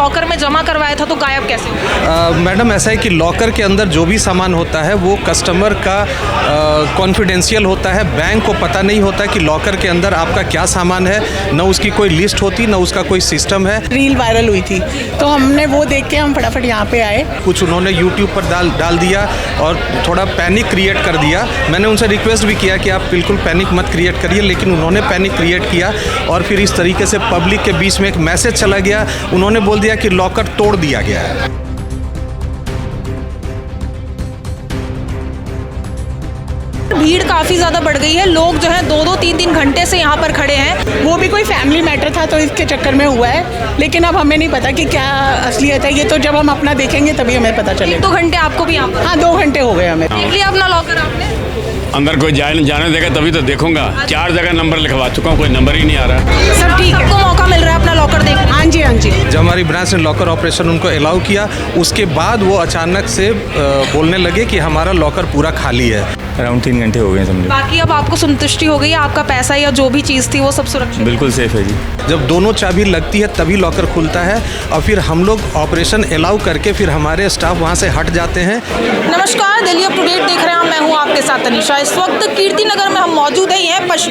Locker में जमा करवाया था तो गायब कैसे हुआ? मैडम ऐसा है कि लॉकर के अंदर जो भी सामान होता है वो कस्टमर का कॉन्फिडेंशियल होता है। बैंक को पता नहीं होता कि लॉकर के अंदर आपका क्या सामान है, न उसकी कोई लिस्ट होती, न उसका कोई सिस्टम है। रील वायरल हुई थी तो हमने वो देख के हम फटाफट यहाँ पे आए। कुछ उन्होंने यूट्यूब पर डाल दिया और थोड़ा पैनिक क्रिएट कर दिया। मैंने उनसे रिक्वेस्ट भी किया कि आप बिल्कुल पैनिक मत क्रिएट करिए, लेकिन उन्होंने पैनिक क्रिएट किया और फिर इस तरीके से पब्लिक के बीच में एक मैसेज चला गया। उन्होंने बोल दिया कि लॉकर तोड़ दिया गया है। भीड़ काफ़ी ज़्यादा बढ़ गई है, लोग जो है 2-2, 3-3 घंटे से यहाँ पर खड़े हैं। वो भी कोई फैमिली मैटर था तो इसके चक्कर में हुआ है, लेकिन अब हमें नहीं पता कि क्या असलियत है। ये तो जब हम अपना देखेंगे तभी हमें पता चलेगा। 2 घंटे आपको भी यहाँ पर? हाँ 2 घंटे हो गए हमें। देख लिया अपना लॉकर आपने? अंदर कोई जाने देगा तभी तो देखूंगा। 4 जगह नंबर लिखवा चुका हूँ, कोई नंबर ही नहीं आ रहा। सब ठीक है, आपको मौका मिल रहा है अपना लॉकर देखने? हाँ जी, हाँ जी। जब हमारी ब्रांच ने लॉकर ऑपरेशन उनको अलाउ किया, उसके बाद वो अचानक से बोलने लगे कि हमारा लॉकर पूरा खाली है। अराउंड 3 घंटे हो गए समझो। बाकी अब आपको संतुष्टि हो गई है, आपका पैसा या जो भी चीज़ थी वो सब सुरक्षित? बिल्कुल सेफ है जी। जब दोनों चाबी लगती है तभी लॉकर खुलता है और फिर हम लोग ऑपरेशन अलाउ करके फिर हमारे स्टाफ वहाँ से हट जाते हैं। नमस्कार, दिल्ली अप टू डेट देख रहे हैं, मैं हूँ आपके साथ तनिषा। इस वक्त कीर्ति नगर में हम मौजूद हैं,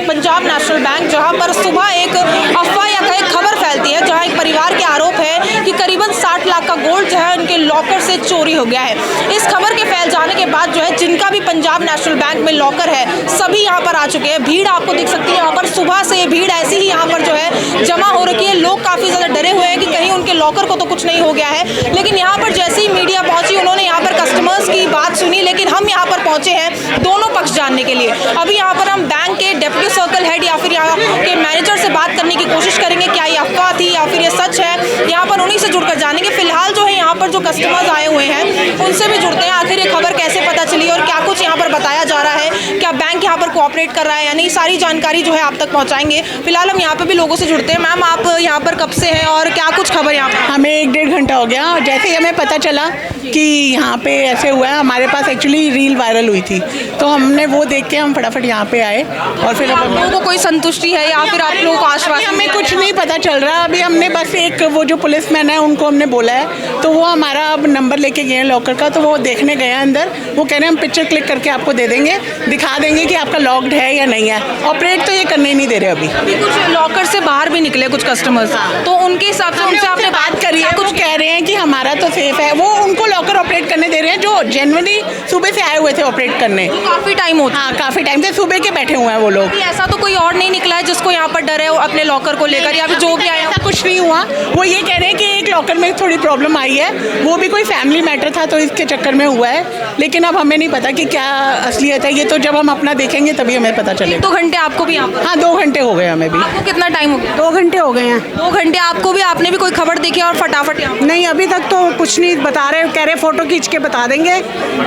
पंजाब नेशनल बैंक, जहाँ पर सुबह एक अफवाह या कहीं खबर फैलती है, जहाँ एक परिवार के आरोप है कि करीबन 60 लाख का गोल्ड जो है उनके लॉकर से चोरी हो गया है। इस खबर के फैल जाने के बाद जो है जिनका भी पंजाब नेशनल बैंक में लॉकर है सभी यहाँ पर आ चुके हैं। भीड़ आपको दिख सकती है यहाँ पर, सुबह से भीड़ ऐसी ही यहाँ पर जो है जमा हो रखी है। लोग काफ़ी ज़्यादा डरे हुए हैं कि कहीं उनके लॉकर को तो कुछ नहीं हो गया है। लेकिन यहाँ पर जैसे ही मीडिया पहुंची, उन्होंने यहाँ पर कस्टमर्स की बात सुनी, लेकिन हम यहाँ पर पहुंचे हैं दोनों पक्ष जानने के लिए। अभी यहाँ पर हम बैंक के डेप्यूटी सर्कल हेड या फिर यहाँ के मैनेजर से बात करने की कोशिश करेंगे, क्या ये अफवाह थी या फिर ये सच है। यहाँ पर उन्हीं से जुड़कर जानेंगे। फिलहाल जो है यहाँ पर जो कस्टमर्स आए हुए हैं उनसे भी जुड़ते हैं, आखिर ये खबर कैसे पता चली और क्या कुछ यहाँ पर बताया जा रहा है, क्या बैंक यहाँ पर कोऑपरेट कर रहा है या नहीं, सारी जानकारी जो है आप तक पहुँचाएंगे। फिलहाल हम यहाँ पर भी लोगों से जुड़ते हैं। मैम, आप यहाँ पर कब से हैं और क्या कुछ खबर यहाँ पर? हमें 1-1.5 घंटा हो गया। जैसे ही हमें पता चला कि यहाँ पे ऐसे हुआ है, हमारे पास एक्चुअली रील वायरल हुई थी तो हमने वो देख के हम फटाफट यहाँ पे आए। और फिर आप लोगों को कोई संतुष्टि है या फिर आप लोगों को आश्वासन? हमें कुछ नहीं पता चल रहा। अभी हमने बस एक वो जो पुलिसमैन है उनको हमने बोला है, तो वो हमारा अब नंबर लेके गए हैं लॉकर का, तो वो देखने गए हैं अंदर। वो कह रहे हैं हम पिक्चर क्लिक करके आपको दे देंगे, दिखा देंगे कि आपका लॉक्ड है या नहीं है। ऑपरेट तो ये करने ही नहीं दे रहे अभी। कुछ लॉकर से बाहर भी निकले कुछ कस्टमर्स, तो उनके हिसाब से उनसे आपने बात करी है, कुछ कह रहे हैं कि हमारा तो सेफ है। वो उनको लॉकर ऑपरेट करने दे रहे हैं जो जनवरी सुबह से आए हुए थे ऑपरेट करने। काफ़ी टाइम होता है? हाँ, काफ़ी टाइम से सुबह के बैठे हुए हैं वो लोग। ऐसा तो कोई और नहीं निकला है जिसको यहाँ पर डर है अपने लॉकर को लेकर, या फिर जो भी आया? ऐसा कुछ नहीं हुआ। वो ये कह रहे हैं कि एक लॉकर में थोड़ी प्रॉब्लम आई है, वो भी कोई फैमिली मैटर था तो इसके चक्कर में हुआ है, लेकिन अब हमें नहीं पता कि क्या असलियत है। ये तो जब हम अपना देखेंगे तभी हमें पता चलेगा। 2 घंटे आपको भी यहाँ पर? हाँ 2 घंटे हो गए हमें भी। आपको कितना टाइम हो गया? 2 घंटे हो गए हैं। 2 घंटे आपको भी? आपने भी कोई खबर देखी और फटाफट यहाँ? नहीं, अभी तक तो कुछ नहीं बता रहे। कह रहे फोटो खींच के बता देंगे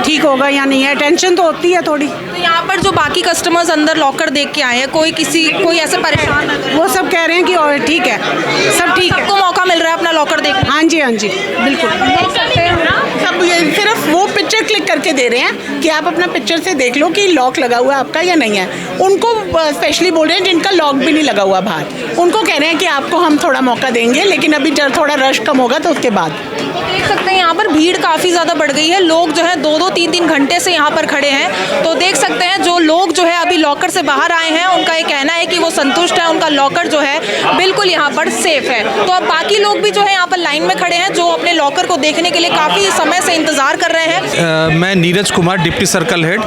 ठीक होगा या नहीं है। टेंशन तो होती है थोड़ी। तो यहाँ पर जो बाकी कस्टमर्स अंदर लॉकर देख के आए हैं, कोई ऐसे परेशान है? वो सब कह रहे हैं कि और ठीक है, सब ठीक है। सबको मौका मिल रहा है अपना लॉकर देखने? हाँ जी, हाँ जी, बिल्कुल। सब ये सिर्फ वो पिक्चर क्लिक करके दे रहे हैं कि आप अपना पिक्चर से देख लो कि लॉक लगा हुआ है आपका या नहीं है। उनको स्पेशली बोल रहे हैं जिनका लॉक भी नहीं लगा हुआ बाहर, उनको कह रहे हैं कि आपको हम थोड़ा मौका देंगे, लेकिन अभी जब थोड़ा रश कम होगा तो उसके बाद। देख सकते हैं यहाँ पर भीड़ काफ़ी ज़्यादा बढ़ गई है, लोग जो है 2-2, 3-3 घंटे से यहाँ पर खड़े हैं। तो देख सकते हैं जो लोग जो है अभी लॉकर से बाहर आए हैं उनका ये कहना है कि वो संतुष्ट है, उनका लॉकर जो है बिल्कुल यहाँ पर सेफ है। तो अब बाकी लोग भी जो है यहाँ पर लाइन में खड़े हैं जो अपने लॉकर को देखने के लिए काफ़ी समय से इंतज़ार कर रहे हैं। मैं Neeraj Kumar, deputy circle head.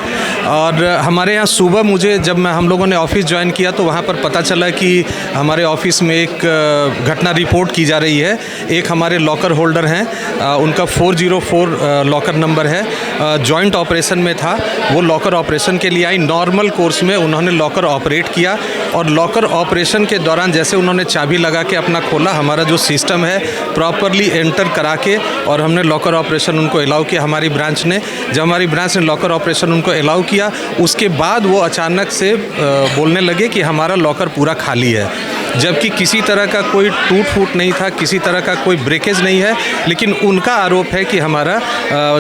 और हमारे यहाँ सुबह मुझे जब हम लोगों ने ऑफिस ज्वाइन किया तो वहाँ पर पता चला कि हमारे ऑफिस में एक घटना रिपोर्ट की जा रही है। एक हमारे लॉकर होल्डर हैं, उनका 404 लॉकर नंबर है, जॉइंट ऑपरेशन में था। वो लॉकर ऑपरेशन के लिए आई, नॉर्मल कोर्स में उन्होंने लॉकर ऑपरेट किया और लॉकर ऑपरेशन के दौरान जैसे उन्होंने चाबी लगा के अपना खोला, हमारा जो सिस्टम है प्रॉपरली एंटर करा के और हमने लॉकर ऑपरेशन उनको अलाउ किया हमारी ब्रांच ने। जब हमारी ब्रांच ने लॉकर ऑपरेशन उनको अलाउ किया, उसके बाद वो अचानक से बोलने लगे कि हमारा लॉकर पूरा खाली है। जबकि किसी तरह का कोई टूट फूट नहीं था, किसी तरह का कोई ब्रेकेज नहीं है, लेकिन उनका आरोप है कि हमारा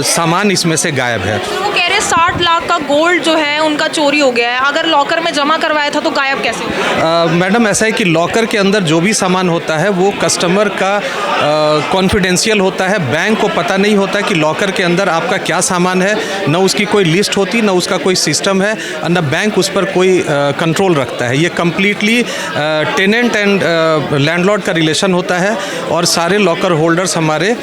सामान इसमें से गायब है। वो कह रहे 60 लाख का गोल्ड जो है उनका चोरी हो गया है, अगर लॉकर में जमा करवाया था तो गायब कैसे हुआ? मैडम ऐसा है कि लॉकर के अंदर जो भी सामान होता है वो कस्टमर का कॉन्फिडेंशियल होता है। बैंक को पता नहीं होता कि लॉकर के अंदर आपका क्या सामान है, न उसकी कोई लिस्ट होती, न उसका कोई सिस्टम है, न बैंक उस पर कोई कंट्रोल रखता है। ये कम्प्लीटली टेनेंट एंड लैंडलॉर्ड का रिलेशन होता है और सारे लॉकर होल्डर्स हमारे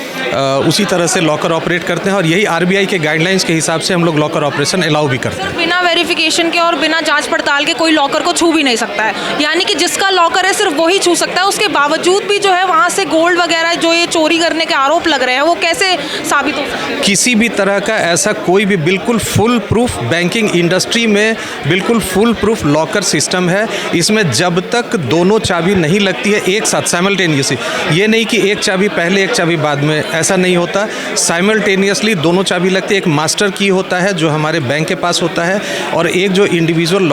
उसी तरह से लॉकर ऑपरेट करते हैं और यही आरबीआई के गाइडलाइंस के हिसाब से हम लोग लॉकर ऑपरेशन अलाउ भी करते हैं। बिना वेरिफिकेशन के और बिना जांच पड़ताल के कोई लॉकर को छू भी नहीं सकता है, यानी कि जिसका लॉकर है सिर्फ वही छू सकता है। उसके बावजूद भी जो है वहाँ से गोल्ड वगैरह जो ये चोरी करने के आरोप लग रहे हैं वो कैसे साबित हो सकते हैं? किसी भी तरह का ऐसा कोई भी बिल्कुल फुल प्रूफ बैंकिंग इंडस्ट्री में बिल्कुल फुल प्रूफ लॉकर सिस्टम है। इसमें जब तक दोनों चाबी नहीं लगती है एक साथ साइमल्टेनियसली, ये नहीं कि एक चाबी पहले एक चाबी बाद में, ऐसा नहीं होता। साइमल्टेनियसली दोनों चाबी लगती है। एक मास्टर की होता है जो हमारे बैंक के पास होता है और एक जो इंडिविजुअल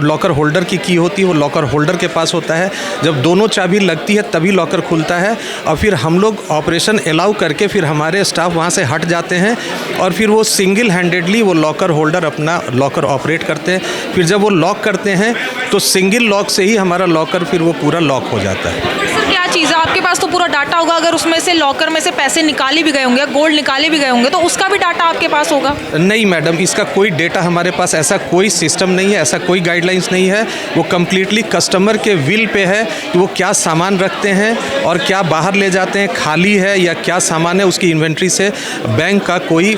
लॉकर होल्डर की होती है वो लॉकर होल्डर के पास होता है। जब दोनों चाबी लगती है तभी लॉकर खुलता है और फिर हम लोग ऑपरेशन अलाउ करके फिर हमारे स्टाफ वहाँ से हट जाते हैं और फिर वो सिंगल हैंडेडली वो लॉकर होल्डर अपना लॉकर ऑपरेट करते हैं। फिर जब वो लॉक करते हैं तो सिंगल लॉक से ही हमारा लॉकर फिर वो पूरा लॉक हो जाता है। सर क्या चीज़ है, आपके पास तो पूरा डाटा होगा, अगर उसमें से लॉकर में से पैसे निकाले भी गए होंगे, गोल्ड निकाले भी गए होंगे, तो उसका भी डाटा आपके पास होगा? नहीं मैडम, इसका कोई डेटा हमारे पास, ऐसा कोई सिस्टम नहीं है, ऐसा कोई गाइडलाइंस नहीं है। वो कम्प्लीटली कस्टमर के विल पे है कि वो क्या सामान रखते हैं और क्या बाहर ले जाते हैं, खाली है या क्या सामान है, उसकी इन्वेंट्री से बैंक का कोई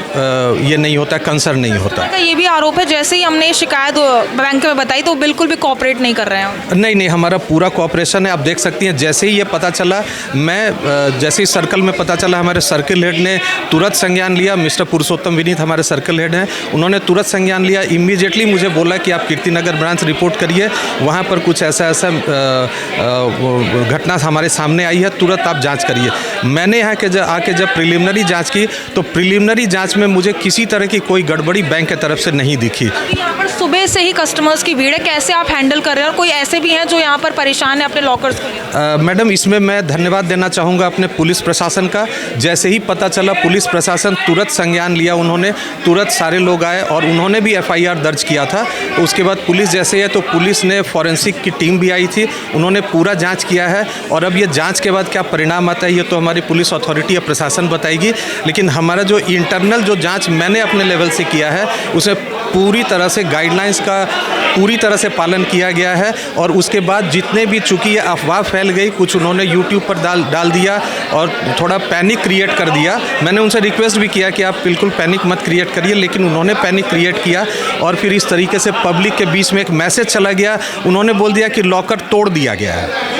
ये नहीं होता, कंसर्न नहीं होता। ये भी आरोप है जैसे ही हमने शिकायत बैंक में बताई तो बिल्कुल भी कोऑपरेट नहीं कर रहे हैं। नहीं, हमारा पूरा कोऑपरेशन है। आप देख सकती हैं जैसे ही ये पता चला, मैं जैसे ही सर्कल में पता चला, हमारे सर्कल हेड ने तुरंत संज्ञान लिया। मिस्टर पुरुषोत्तम विनीत हमारे सर्कल हेड हैं, उन्होंने तुरंत संज्ञान लिया। इमीडिएटली मुझे बोला कि आप कीर्तिनगर ब्रांच रिपोर्ट करिए, वहाँ पर कुछ ऐसा घटना हमारे सामने आई है, तुरंत आप जांच करिए। मैंने यहाँ के आके जब प्रिलिमिनरी जांच की तो प्रिलिमिनरी जांच में मुझे किसी तरह की कोई गड़बड़ी बैंक की तरफ से नहीं दिखी। यहाँ पर सुबह से ही कस्टमर्स की भीड़ है, कैसे आप हैंडल कर रहे हैं और कोई ऐसे भी हैं जो यहाँ पर परेशान है अपने लॉकर्स को लेकर? मैडम इसमें मैं धन्यवाद देना चाहूँगा अपने पुलिस प्रशासन का। जैसे ही पता चला पुलिस प्रशासन तुरंत संज्ञान लिया, उन्होंने तुरंत सारे लोग आए और उन्होंने भी एफआईआर दर्ज किया था। उसके बाद पुलिस जैसे है तो पुलिस ने फॉरेंसिक की टीम भी आई थी, उन्होंने पूरा जांच किया है और अब ये जांच के बाद क्या परिणाम आता है ये तो हमारी पुलिस अथॉरिटी या प्रशासन बताएगी। लेकिन हमारा जो इंटरनल जो जांच मैंने अपने लेवल से किया है उसमें पूरी तरह से गाइडलाइंस का पूरी तरह से पालन किया गया है। और उसके बाद जितने भी चूँकि ये अफवाह फैल गई, कुछ उन्होंने यूट्यूब पर डाल दिया और थोड़ा पैनिक क्रिएट कर दिया। मैंने उनसे रिक्वेस्ट भी किया कि आप बिल्कुल पैनिक मत क्रिएट करिए, लेकिन उन्होंने पैनिक क्रिएट किया और फिर इस तरीके से पब्लिक के बीच में एक मैसेज चला गया। उन्होंने बोल दिया कि लॉकर तोड़ दिया गया है।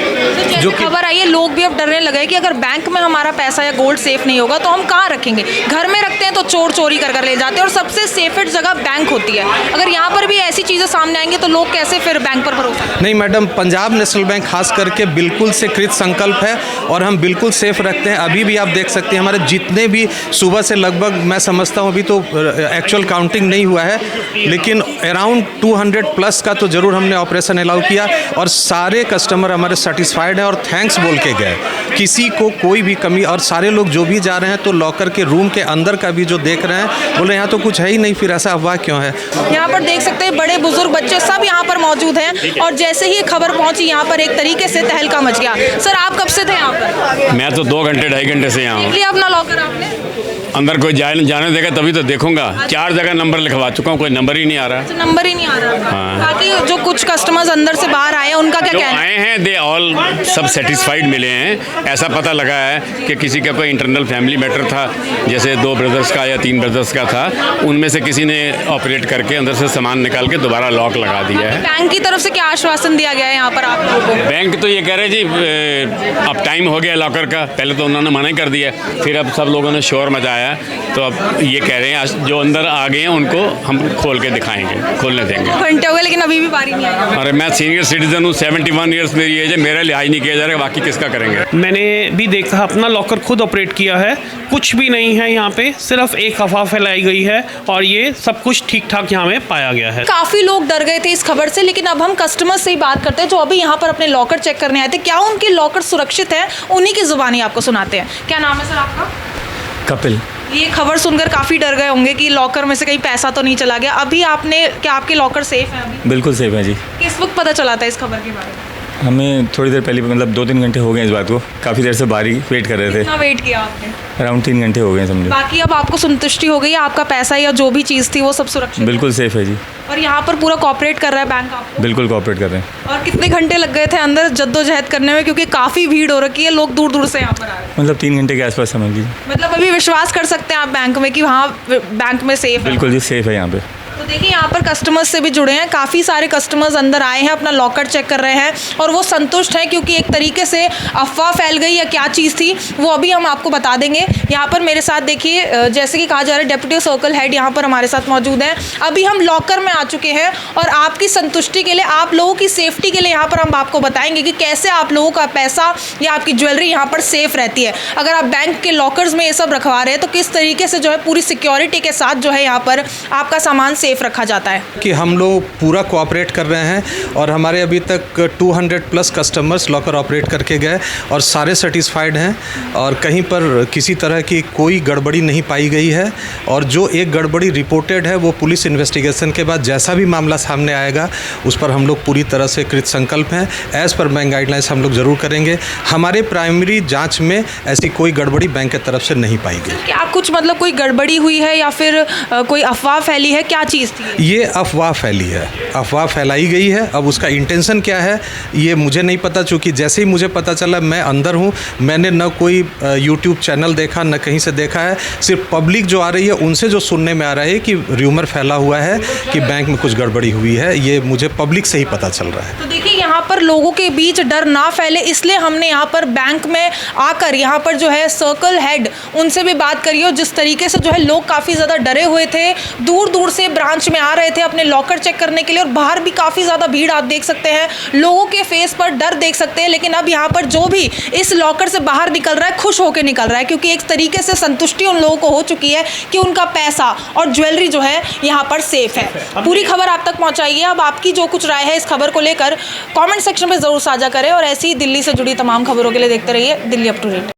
जो खबर आई है लोग भी अब डरने लगे कि अगर बैंक में हमारा पैसा या गोल्ड सेफ नहीं होगा तो हम कहाँ रखेंगे? घर में रखते हैं तो चोर चोरी कर ले जाते हैं और सबसे सेफेस्ट जगह बैंक होती है। अगर यहाँ पर भी ऐसी चीज़ें सामने आएंगी तो लोग कैसे फिर बैंक पर भरोसा? नहीं मैडम, पंजाब नेशनल बैंक खास करके बिल्कुल से कृत संकल्प है और हम बिल्कुल सेफ रखते हैं। अभी भी आप देख सकते हैं हमारे जितने भी सुबह से लगभग मैं समझता हूँ, अभी तो एक्चुअल काउंटिंग नहीं हुआ है, लेकिन अराउंड 200 प्लस का तो ज़रूर हमने ऑपरेशन अलाउ किया और सारे कस्टमर हमारे सेटिस्फाइड हैं और थैंक्स बोल के गए। किसी को कोई भी कमी, और सारे लोग जो भी जा रहे हैं तो लॉकर के रूम के अंदर का भी जो देख रहे हैं बोले यहाँ तो कुछ है ही नहीं, फिर ऐसा अफवाह क्यों है? यहाँ पर देख सकते हैं बड़े बुजुर्ग बच्चे सब यहाँ पर मौजूद हैं और जैसे ही खबर पहुंची यहाँ पर एक तरीके से तहलका मच गया। सर आप कब से थे यहाँ पर? मैं तो 2 घंटे 2.5 घंटे से यहाँ हूँ। लिया अपना लॉकर आपने? अंदर कोई जाने देगा तभी तो देखूंगा। 4 जगह नंबर लिखवा चुका हूँ, कोई नंबर ही नहीं आ रहा। नंबर ही नहीं आ रहा। हाँ। बाकी जो कुछ कस्टमर्स अंदर से बाहर आए हैं उनका क्या जो कहना है? आए हैं दे ऑल सब सेटिस्फाइड मिले हैं। ऐसा पता लगा है कि किसी का कोई इंटरनल फैमिली मैटर था, जैसे 2 ब्रदर्स का या 3 ब्रदर्स का था, उनमें से किसी ने ऑपरेट करके अंदर से सामान निकाल के दोबारा लॉक लगा दिया है। बैंक की तरफ से क्या आश्वासन दिया गया है यहाँ पर आप लोगों को? बैंक तो ये कह रहे जी अब टाइम हो गया लॉकर का। पहले तो उन्होंने मना कर दिया, फिर अब सब लोगों ने शोर मचाया आया, तो अब ये कह रहे हैं जो अंदर आ गए हैं उनको हम खोल के दिखाएंगे, खोलने देंगे। घंटे हो गए लेकिन अभी भी बारी नहीं आई। अरे मैं सीनियर सिटीजन हूँ, 71 ईयर्स मेरी एज है, मेरा लिहाज नहीं किया जा रहा है, बाकी किसका करेंगे। मैंने भी देखा, अपना लॉकर खुद ऑपरेट किया है, कुछ भी नहीं है यहाँ पे, सिर्फ एक अफवाह फैलाई गई है और ये सब कुछ ठीक ठाक यहाँ में पाया गया है। काफी लोग डर गए थे इस खबर से, लेकिन अब हम कस्टमर से ही बात करते हैं जो अभी यहाँ पर अपने लॉकर चेक करने आए थे। क्या उनके लॉकर सुरक्षित है, उन्हीं की जुबानी आपको सुनाते हैं। क्या नाम है सर आपका? कपिल। ये खबर सुनकर काफी डर गए होंगे कि लॉकर में से कहीं पैसा तो नहीं चला गया। अभी आपने, क्या आपके लॉकर सेफ है अभी? बिल्कुल सेफ है जी। किस वक्त पता चला था इस खबर के बारे में? हमें थोड़ी देर पहले, मतलब 2-3 घंटे हो गए इस बात को, काफ़ी देर से बाहर ही वेट कर रहे थे। कितना वेट किया आपने? अराउंड 3 घंटे हो गए समझो। बाकी अब आपको संतुष्टि हो गई है, आपका पैसा या जो भी चीज़ थी वो सब सुरक्षित है? बिल्कुल सेफ है जी। और यहाँ पर पूरा कोऑपरेट कर रहा है बैंक आपको? बिल्कुल कोऑपरेट कर रहे हैं। और कितने घंटे लग गए थे अंदर जद्दोजहद करने में, क्योंकि काफ़ी भीड़ हो रखी है, लोग दूर दूर से यहाँ पर आ रहे हैं? मतलब 3 घंटे के आसपास समझ लीजिए। मतलब अभी विश्वास कर सकते हैं आप बैंक में कि हाँ बैंक में सेफ है? बिल्कुल जी सेफ है यहाँ पे। तो देखिए यहाँ पर कस्टमर्स से भी जुड़े हैं, काफ़ी सारे कस्टमर्स अंदर आए हैं, अपना लॉकर चेक कर रहे हैं और वो संतुष्ट हैं, क्योंकि एक तरीके से अफवाह फैल गई या क्या चीज़ थी वो अभी हम आपको बता देंगे। यहाँ पर मेरे साथ देखिए, जैसे कि कहा जा रहा है डेप्यूटी सर्कल हेड यहाँ पर हमारे साथ मौजूद हैं। अभी हम लॉकर में आ चुके हैं और आपकी संतुष्टि के लिए, आप लोगों की सेफ्टी के लिए यहाँ पर हम आपको बताएंगे कि कैसे आप लोगों का पैसा या आपकी ज्वेलरी यहाँ पर सेफ रहती है। अगर आप बैंक के लॉकर्स में ये सब रखवा रहे हैं तो किस तरीके से जो है पूरी सिक्योरिटी के साथ जो है यहाँ पर आपका सामान सेफ रखा जाता है। कि हम लोग पूरा कोऑपरेट कर रहे हैं और हमारे अभी तक 200 प्लस कस्टमर्स लॉकर ऑपरेट करके गए और सारे सेटिस्फाइड हैं और कहीं पर किसी तरह की कोई गड़बड़ी नहीं पाई गई है। और जो एक गड़बड़ी रिपोर्टेड है वो पुलिस इन्वेस्टिगेशन के बाद जैसा भी मामला सामने आएगा उस पर हम लोग पूरी तरह से कृत संकल्प हैं। एज़ पर बैंक गाइडलाइंस हम लोग ज़रूर करेंगे। हमारे प्राइमरी जाँच में ऐसी कोई गड़बड़ी बैंक की तरफ से नहीं पाई गई। क्या कुछ मतलब कोई गड़बड़ी हुई है या फिर कोई अफवाह फैली है, क्या चीज़ थी? ये अफवाह फैली है, अफवाह फैलाई गई है। अब उसका इंटेंशन क्या है ये मुझे नहीं पता, चूँकि जैसे ही मुझे पता चला मैं अंदर हूँ, मैंने न कोई यूट्यूब चैनल देखा न कहीं से देखा है। सिर्फ पब्लिक जो आ रही है उनसे जो सुनने में आ रहा है कि र्यूमर फैला हुआ है कि बैंक में कुछ गड़बड़ी हुई है, ये मुझे पब्लिक से ही पता चल रहा है। तो देखिए यहाँ पर लोगों के बीच डर ना फैले, इसलिए हमने यहाँ पर बैंक में आकर यहाँ पर जो है सर्कल हेड उनसे भी बात करी हो। जिस तरीके से जो है लोग काफ़ी ज़्यादा डरे हुए थे, दूर दूर से ब्रांच में आ रहे थे अपने लॉकर चेक करने के लिए और बाहर भी काफ़ी ज़्यादा भीड़ आप देख सकते हैं, लोगों के फेस पर डर देख सकते हैं। लेकिन अब यहाँ पर जो भी इस लॉकर से बाहर निकल रहा है खुश होकर निकल रहा है, क्योंकि एक तरीके से संतुष्टि उन लोगों को हो चुकी है कि उनका पैसा और ज्वेलरी जो है यहाँ पर सेफ है। पूरी खबर आप तक पहुँचाइए। अब आपकी जो कुछ राय है इस खबर को लेकर कॉमेंट सेक्शन में ज़रूर साझा करें और ऐसी ही दिल्ली से जुड़ी तमाम खबरों के लिए देखते रहिए दिल्ली अप टू डेट।